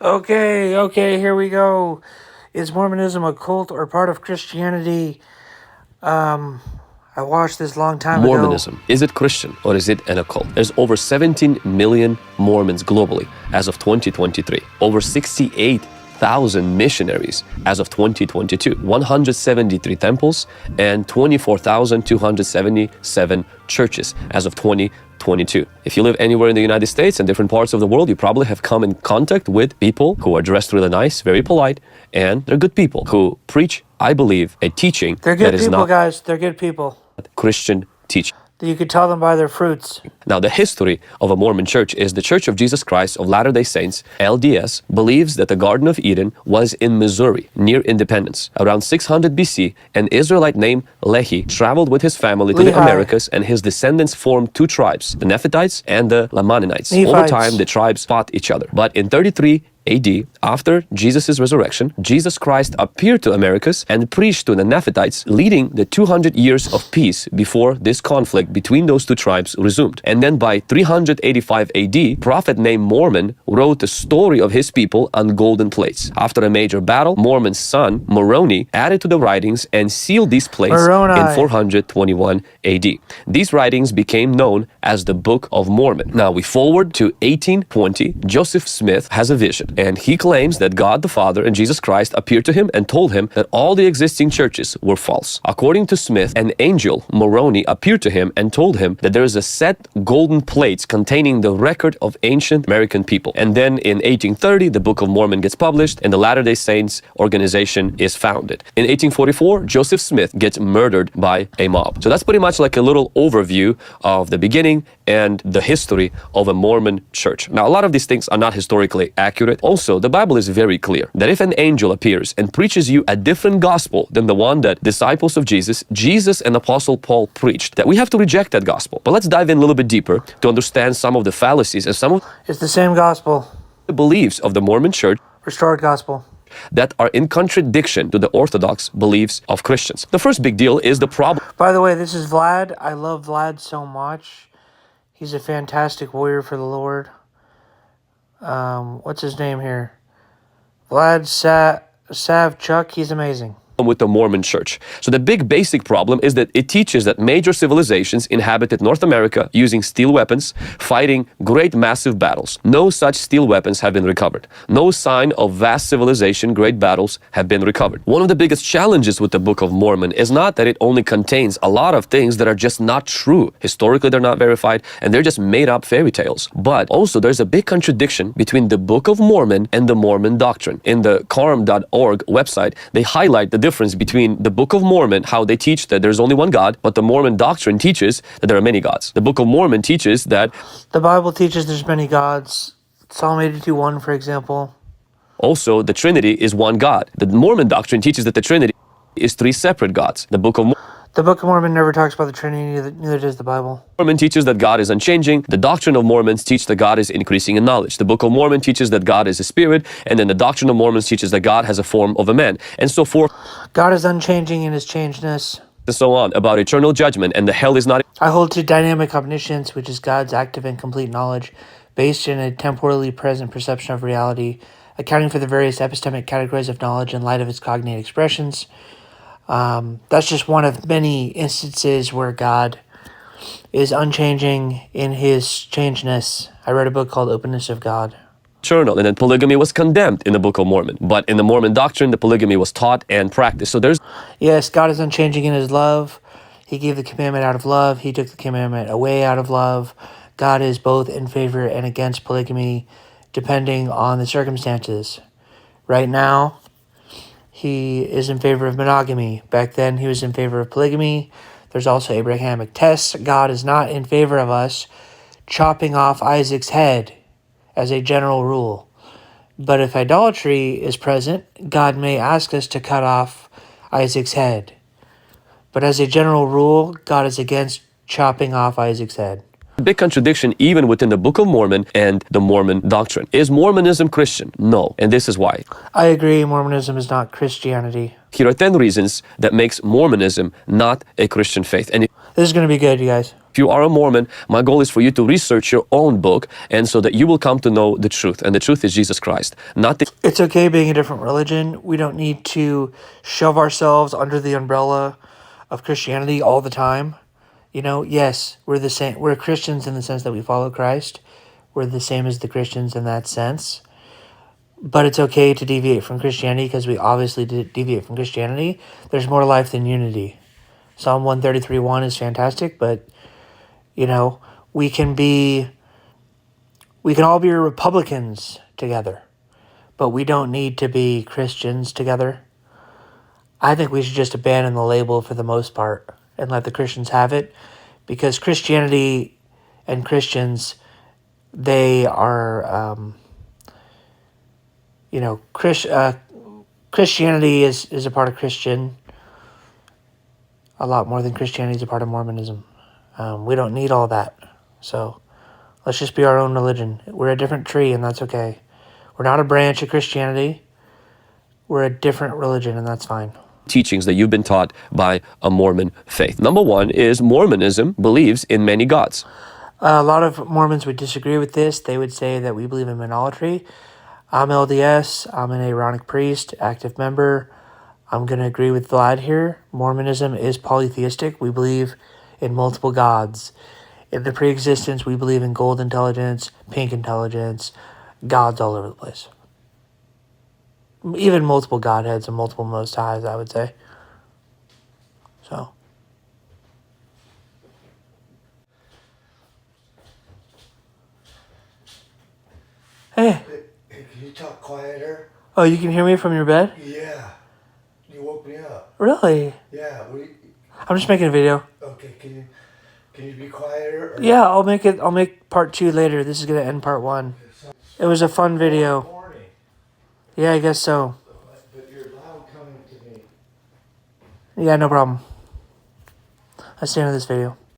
Okay, here we go. Is Mormonism a cult or part of Christianity? Um, I watched this long time ago. Mormonism, is it Christian or is it an occult? There's over 17 million Mormons globally as of 2023. Over 68,000 missionaries as of 2022. 173 temples and 24,277 churches as of 2022. If you live anywhere in the United States and different parts of the world, you probably have come in contact with people who are dressed really nice, very polite, and they're good people who preach, I believe, a teaching They're good that is people, not guys. They're good people. Christian teaching. You could tell them by their fruits. Now, the history of a Mormon church is the Church of Jesus Christ of Latter-day Saints, LDS, believes that the Garden of Eden was in Missouri, near Independence. Around 600 BC, an Israelite named Lehi traveled with his family to the Americas, and his descendants formed two tribes, the Nephitites and the Lamanites. Over time, the tribes fought each other. But in 33 AD, after Jesus' resurrection, Jesus Christ appeared to Americas and preached to the Nephitites, leading the 200 years of peace before this conflict between those two tribes resumed. And then by 385 AD, prophet named Mormon wrote the story of his people on golden plates. After a major battle, Mormon's son, Moroni, added to the writings and sealed these plates in 421 AD. These writings became known as the Book of Mormon. Now we forward to 1820. Joseph Smith has a vision, and he claims that God the Father and Jesus Christ appeared to him and told him that all the existing churches were false. According to Smith, an angel, Moroni, appeared to him and told him that there is a set golden plates containing the record of ancient American people. And then in 1830, the Book of Mormon gets published and the Latter-day Saints organization is founded. In 1844, Joseph Smith gets murdered by a mob. So that's pretty much like a little overview of the beginning and the history of a Mormon church. Now, a lot of these things are not historically accurate. Also, the Bible is very clear that if an angel appears and preaches you a different gospel than the one that disciples of Jesus and Apostle Paul preached, that we have to reject that gospel. But let's dive in a little bit deeper to understand some of the fallacies and some of It's the same gospel. the beliefs of the Mormon church. Restored gospel. That are in contradiction to the Orthodox beliefs of Christians. The first big deal is the problem. By the way, this is Vlad. I love Vlad so much. He's a fantastic warrior for the Lord. What's his name here? Vlad Savchuk. He's amazing. With the Mormon church. So the big basic problem is that it teaches that major civilizations inhabited North America using steel weapons, fighting great massive battles. No such steel weapons have been recovered. No sign of vast civilization, great battles have been recovered. One of the biggest challenges with the Book of Mormon is not that it only contains a lot of things that are just not true. Historically, they're not verified and they're just made up fairy tales. But also there's a big contradiction between the Book of Mormon and the Mormon doctrine. In the carm.org website, they highlight the difference between the Book of Mormon, how they teach that there's only one God, but the Mormon doctrine teaches that there are many gods. The Book of Mormon teaches that the Bible teaches there's many gods. Psalm 82:1, for example. Also, the Trinity is one God. The Mormon doctrine teaches that the Trinity is three separate gods. The Book of Mormon never talks about the Trinity, neither does the Bible. Mormon teaches that God is unchanging. The doctrine of Mormons teaches that God is increasing in knowledge. The Book of Mormon teaches that God is a spirit, and then the doctrine of Mormons teaches that God has a form of a man, and so forth. God is unchanging in his changedness. And so on, about eternal judgment, and the hell is not. I hold to dynamic omniscience, which is God's active and complete knowledge, based in a temporally present perception of reality, accounting for the various epistemic categories of knowledge in light of its cognate expressions. That's just one of many instances where God is unchanging in his changeness. I read a book called Openness of God. Eternal, and then polygamy was condemned in the Book of Mormon. But in the Mormon doctrine, the polygamy was taught and practiced. So there's... Yes, God is unchanging in his love. He gave the commandment out of love. He took the commandment away out of love. God is both in favor and against polygamy, depending on the circumstances. Right now, he is in favor of monogamy. Back then, he was in favor of polygamy. There's also Abrahamic tests. God is not in favor of us chopping off Isaac's head as a general rule. But if idolatry is present, God may ask us to cut off Isaac's head. But as a general rule, God is against chopping off Isaac's head. Big contradiction even within the Book of Mormon and the Mormon doctrine. Is Mormonism Christian? No, and this is why. I agree, Mormonism is not Christianity. Here are 10 reasons that makes Mormonism not a Christian faith. And this is going to be good, you guys. If If you are a Mormon, my goal is for you to research your own book, and so that you will come to know the truth. And the truth is Jesus Christ, not the... It's okay being a different religion. We don't need to shove ourselves under the umbrella of Christianity all the time. You know, yes, we're the same. We're Christians in the sense that we follow Christ. We're the same as the Christians in that sense. But it's okay to deviate from Christianity because we obviously deviate from Christianity. There's more life than unity. Psalm 133:1 is fantastic, but, you know, we can all be Republicans together, but we don't need to be Christians together. I think we should just abandon the label for the most part and let the Christians have it, because Christianity and Christians, they are, Christianity is a part of Christian a lot more than Christianity is a part of Mormonism. We don't need all that. So let's just be our own religion. We're a different tree, and that's okay. We're not a branch of Christianity. We're a different religion, and that's fine. teachings that you've been taught by a Mormon faith. Number one is Mormonism believes in many gods. A lot of Mormons would disagree with this. They would say that we believe in monolatry. I'm LDS. I'm an Aaronic priest, active member. I'm going to agree with Vlad here. Mormonism is polytheistic. We believe in multiple gods. In the pre-existence, we believe in gold intelligence, pink intelligence, gods all over the place. Even multiple godheads and multiple most highs, I would say. So. Hey. Hey, can you talk quieter? Oh, you can hear me from your bed? Yeah. You woke me up. Really? Yeah. I'm just making a video. Okay. Can you be quieter? Or... Yeah, I'll make part 2 later. This is gonna end part 1. It was a fun video. Morning. Yeah, I guess so. But you're loud coming to me. Yeah, no problem. That's the end of this video.